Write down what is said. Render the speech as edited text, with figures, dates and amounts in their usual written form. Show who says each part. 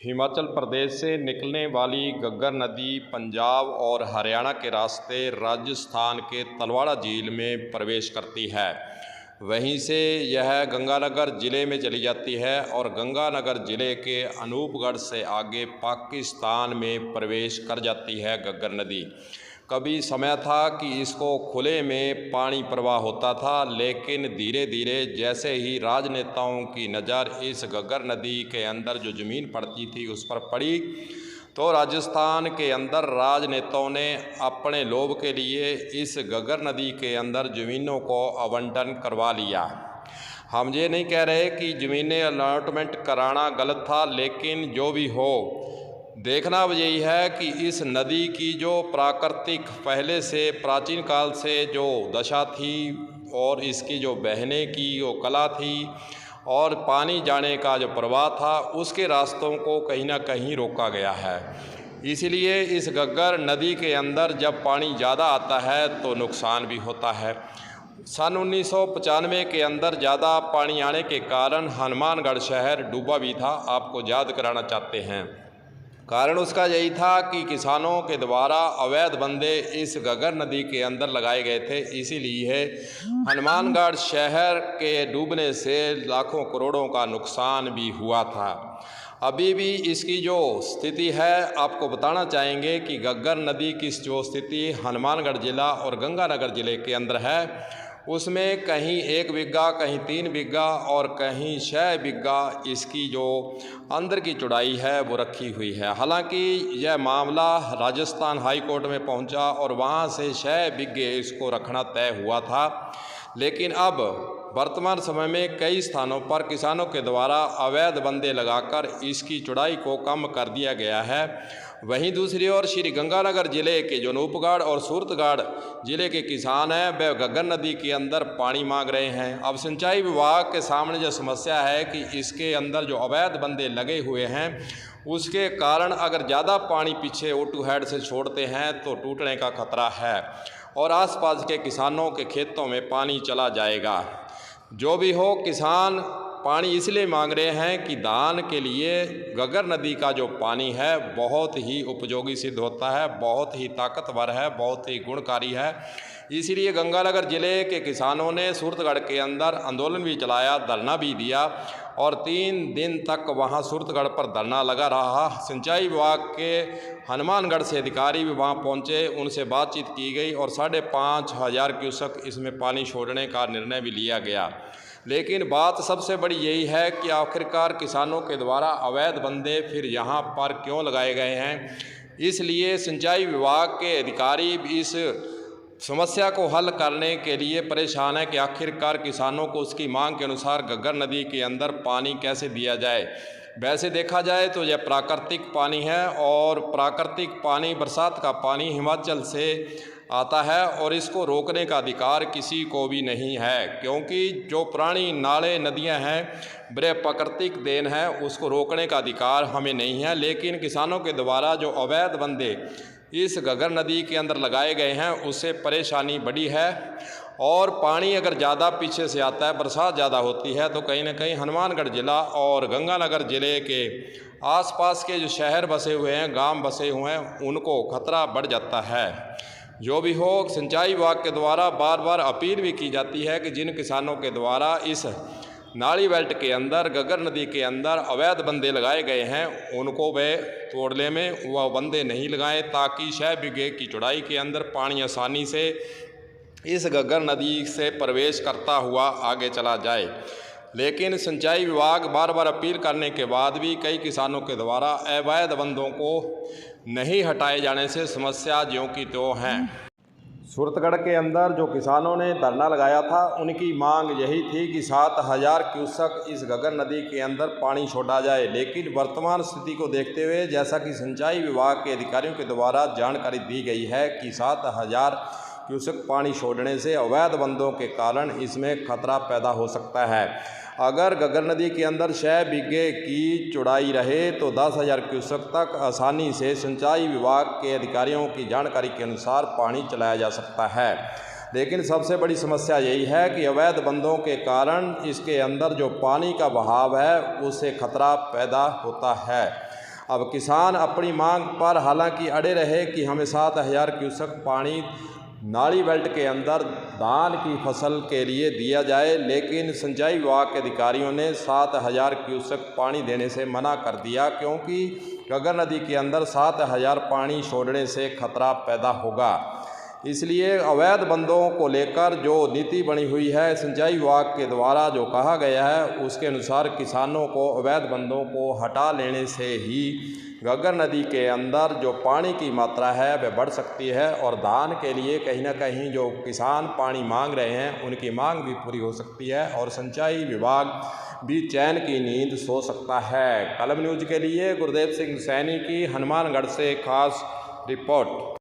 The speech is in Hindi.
Speaker 1: हिमाचल प्रदेश से निकलने वाली घग्गर नदी पंजाब और हरियाणा के रास्ते राजस्थान के तलवाड़ा झील में प्रवेश करती है। वहीं से यह गंगानगर ज़िले में चली जाती है और गंगानगर ज़िले के अनूपगढ़ से आगे पाकिस्तान में प्रवेश कर जाती है घग्गर नदी। कभी समय था कि इसको खुले में पानी प्रवाह होता था, लेकिन धीरे धीरे जैसे ही राजनेताओं की नज़र इस घग्गर नदी के अंदर जो ज़मीन पड़ती थी उस पर पड़ी, तो राजस्थान के अंदर राजनेताओं ने अपने लोभ के लिए इस घग्गर नदी के अंदर ज़मीनों को आवंटन करवा लिया। हम ये नहीं कह रहे कि ज़मीनें अलॉटमेंट कराना गलत था, लेकिन जो भी हो, देखना यही है कि इस नदी की जो प्राकृतिक पहले से प्राचीन काल से जो दशा थी और इसकी जो बहने की जो कला थी और पानी जाने का जो प्रवाह था, उसके रास्तों को कहीं ना कहीं रोका गया है। इसीलिए इस घग्गर नदी के अंदर जब पानी ज़्यादा आता है तो नुकसान भी होता है। सन 1995 के अंदर ज़्यादा पानी आने के कारण हनुमानगढ़ शहर डूबा भी था। आपको याद कराना चाहते हैं, कारण उसका यही था कि किसानों के द्वारा अवैध बंदे इस घग्गर नदी के अंदर लगाए गए थे। इसीलिए हनुमानगढ़ शहर के डूबने से लाखों करोड़ों का नुकसान भी हुआ था। अभी भी इसकी जो स्थिति है, आपको बताना चाहेंगे कि घग्गर नदी की जो स्थिति हनुमानगढ़ ज़िला और गंगानगर ज़िले के अंदर है, उसमें कहीं 1 बिग्गा, कहीं 3 बिग्गा और कहीं 6 बिग्गा इसकी जो अंदर की चौड़ाई है वो रखी हुई है। हालांकि यह मामला राजस्थान हाई कोर्ट में पहुंचा और वहां से 6 बिग्गे इसको रखना तय हुआ था, लेकिन अब वर्तमान समय में कई स्थानों पर किसानों के द्वारा अवैध बंदे लगाकर इसकी चौड़ाई को कम कर दिया गया है। वहीं दूसरी ओर श्री गंगानगर ज़िले के जो अनूपगढ़ और सूरतगढ़ ज़िले के किसान हैं, वे घग्गर नदी के अंदर पानी मांग रहे हैं। अब सिंचाई विभाग के सामने जो समस्या है कि इसके अंदर जो अवैध बंदे लगे हुए हैं, उसके कारण अगर ज़्यादा पानी पीछे ओटू हेड से छोड़ते हैं तो टूटने का खतरा है और आसपास के किसानों के खेतों में पानी चला जाएगा। जो भी हो, किसान पानी इसलिए मांग रहे हैं कि धान के लिए घग्गर नदी का जो पानी है बहुत ही उपयोगी सिद्ध होता है, बहुत ही ताकतवर है, बहुत ही गुणकारी है। इसीलिए गंगानगर ज़िले के किसानों ने सूरतगढ़ के अंदर आंदोलन भी चलाया, धरना भी दिया और 3 दिन तक वहां सूरतगढ़ पर धरना लगा रहा। सिंचाई विभाग के हनुमानगढ़ से अधिकारी भी वहां पहुंचे, उनसे बातचीत की गई और 5,500 क्यूसेक इसमें पानी छोड़ने का निर्णय भी लिया गया। लेकिन बात सबसे बड़ी यही है कि आखिरकार किसानों के द्वारा अवैध बंदे फिर यहाँ पर क्यों लगाए गए हैं। इसलिए सिंचाई विभाग के अधिकारी इस समस्या को हल करने के लिए परेशान है कि आखिरकार किसानों को उसकी मांग के अनुसार घग्गर नदी के अंदर पानी कैसे दिया जाए। वैसे देखा जाए तो यह प्राकृतिक पानी है और प्राकृतिक पानी, बरसात का पानी हिमाचल से आता है और इसको रोकने का अधिकार किसी को भी नहीं है, क्योंकि जो पुरानी नाले नदियां हैं वह प्राकृतिक देन है, उसको रोकने का अधिकार हमें नहीं है। लेकिन किसानों के द्वारा जो अवैध बंदे इस घग्गर नदी के अंदर लगाए गए हैं, उससे परेशानी बड़ी है और पानी अगर ज़्यादा पीछे से आता है, बरसात ज़्यादा होती है, तो कहीं ना कहीं हनुमानगढ़ ज़िला और गंगानगर ज़िले के आसपास के जो शहर बसे हुए हैं, गांव बसे हुए हैं, उनको खतरा बढ़ जाता है। जो भी हो, सिंचाई विभाग के द्वारा बार बार अपील भी की जाती है कि जिन किसानों के द्वारा इस नाली बेल्ट के अंदर घग्गर नदी के अंदर अवैध बंदे लगाए गए हैं, उनको वे तोड़ने में वह बंदे नहीं लगाएं, ताकि 6 बिग्गे की चौड़ाई के अंदर पानी आसानी से इस घग्गर नदी से प्रवेश करता हुआ आगे चला जाए। लेकिन सिंचाई विभाग बार बार अपील करने के बाद भी कई किसानों के द्वारा अवैध बंदों को नहीं हटाए जाने से समस्या ज्यों की त्यों हैं। सूरतगढ़ के अंदर जो किसानों ने धरना लगाया था, उनकी मांग यही थी कि 7,000 क्यूसेक इस घग्गर नदी के अंदर पानी छोड़ा जाए। लेकिन वर्तमान स्थिति को देखते हुए, जैसा कि सिंचाई विभाग के अधिकारियों के द्वारा जानकारी दी गई है कि 7,000 क्यूसेक पानी छोड़ने से अवैध बंदों के कारण इसमें खतरा पैदा हो सकता है। अगर घग्गर नदी के अंदर 6 बिग्गे की चौड़ाई रहे तो 10,000 क्यूसेक तक आसानी से सिंचाई विभाग के अधिकारियों की जानकारी के अनुसार पानी चलाया जा सकता है। लेकिन सबसे बड़ी समस्या यही है कि अवैध बंदों के कारण इसके अंदर जो पानी का बहाव है उससे खतरा पैदा होता है। अब किसान अपनी मांग पर हालांकि अड़े रहे कि हमें 7,000 क्यूसेक पानी नाली बेल्ट के अंदर धान की फसल के लिए दिया जाए, लेकिन सिंचाई विभाग के अधिकारियों ने 7,000 क्यूसेक पानी देने से मना कर दिया, क्योंकि घग्गर नदी के अंदर 7,000 पानी छोड़ने से खतरा पैदा होगा। इसलिए अवैध बंदों को लेकर जो नीति बनी हुई है सिंचाई विभाग के द्वारा, जो कहा गया है उसके अनुसार किसानों को अवैध बंदों को हटा लेने से ही घग्गर नदी के अंदर जो पानी की मात्रा है वह बढ़ सकती है और धान के लिए कहीं ना कहीं जो किसान पानी मांग रहे हैं उनकी मांग भी पूरी हो सकती है और सिंचाई विभाग भी चैन की नींद सो सकता है। कलम न्यूज़ के लिए गुरदेव सिंह सैनी की हनुमानगढ़ से खास रिपोर्ट।